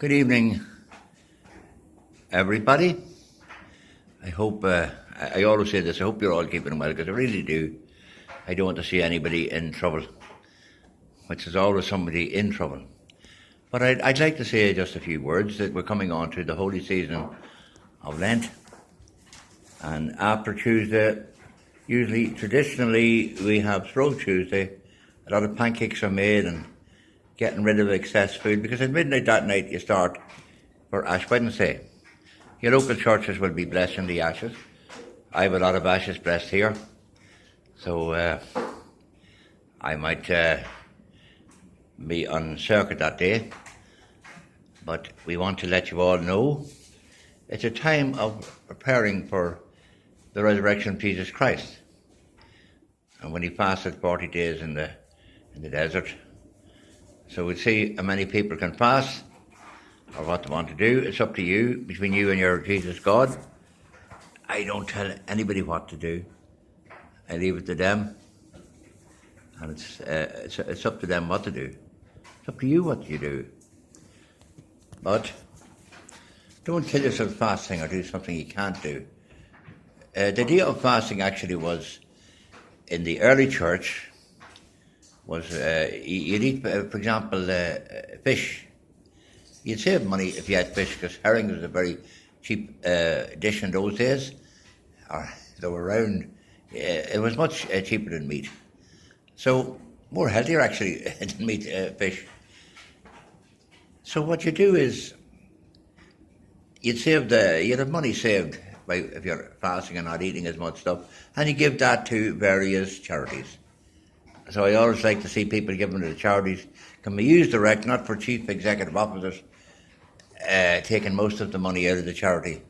Good evening, everybody. I hope, I always say this, I hope you're all keeping well, because I really do. I don't want to see anybody in trouble, which is always somebody in trouble. But I'd like to say just a few words that we're coming on to the holy season of Lent. And after Tuesday, traditionally, we have Throne Tuesday. A lot of pancakes are made and getting rid of excess food, because at midnight that night you start for Ash Wednesday. Your local churches will be blessing the ashes. I have a lot of ashes blessed here, so I might be on circuit that day. But we want to let you all know it's a time of preparing for the resurrection of Jesus Christ. And when he fasted 40 days in the desert, so we'll see how many people can fast or what they want to do. It's up to you, between you and your Jesus God. I don't tell anybody what to do. I leave it to them, and it's up to them what to do. It's up to you what you do. But don't kill yourself fasting or do something you can't do. The idea of fasting actually was, in the early church, was you'd eat, for example, fish. You'd save money if you had fish, because herring was a very cheap dish in those days. Or they were around. It was much cheaper than meat. So more healthier actually than meat, fish. So what you do is you'd have money saved if you're fasting and not eating as much stuff, and you give that to various charities. So I always like to see people giving to the charities can be used direct, not for chief executive officers taking most of the money out of the charity.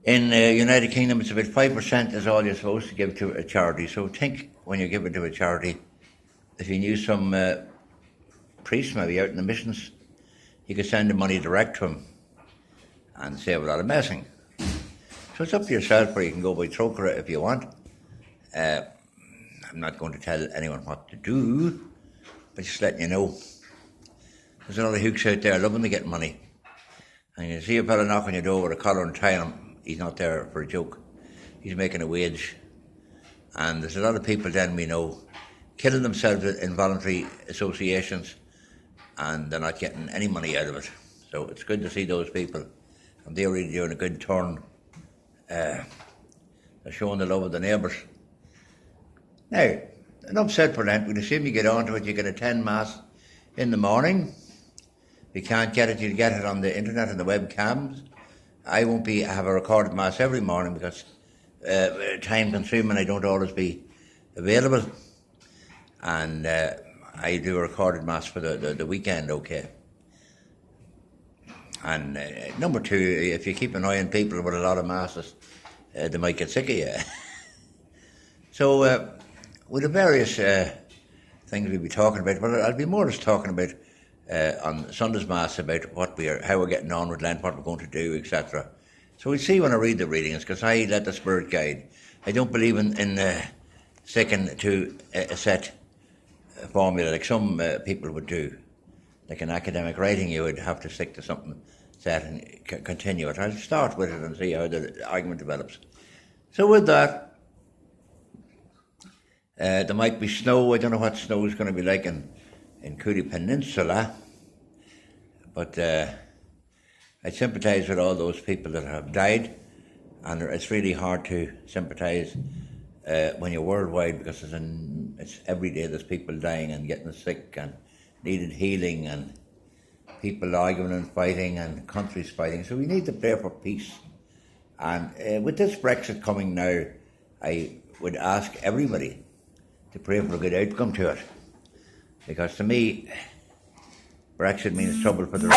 In the United Kingdom, it's about 5% is all you're supposed to give to a charity. So think, when you're giving to a charity, if you knew some priest maybe out in the missions, you could send the money direct to him and save a lot of messing. So it's up to yourself, or you can go by troker if you want. I'm not going to tell anyone what to do, but just letting you know. There's a lot of hooks out there loving to get money. And you see a fella knocking your door with a collar and tie on him, he's not there for a joke. He's making a wage. And there's a lot of people then we know killing themselves in involuntary associations, and they're not getting any money out of it. So it's good to see those people, and they're really doing a good turn. They're showing the love of the neighbours. Now, enough said for Lent. We'll assume you get on to it. You can attend Mass in the morning. If you can't get it, you'll get it on the internet and the webcams. I won't have a recorded Mass every morning, because time consuming, I don't always be available. And I do a recorded Mass for the weekend, okay. And number two, if you keep annoying people with a lot of Masses, they might get sick of you. So, with the various things we'll be talking about, but I'll be more just talking about on Sunday's Mass about how we're getting on with Lent, what we're going to do, etc. So we'll see when I read the readings, because I let the Spirit guide. I don't believe in sticking to a set formula like some people would do. Like in academic writing, you would have to stick to something set and continue it. I'll start with it and see how the argument develops. So with that, there might be snow. I don't know what snow is going to be like in Cooley Peninsula, but I sympathise with all those people that have died, and it's really hard to sympathise when you're worldwide, because it's every day there's people dying and getting sick and needed healing, and people arguing and fighting and countries fighting. So we need to pray for peace. And with this Brexit coming now, I would ask everybody to pray for a good outcome to it, because to me, Brexit means trouble for the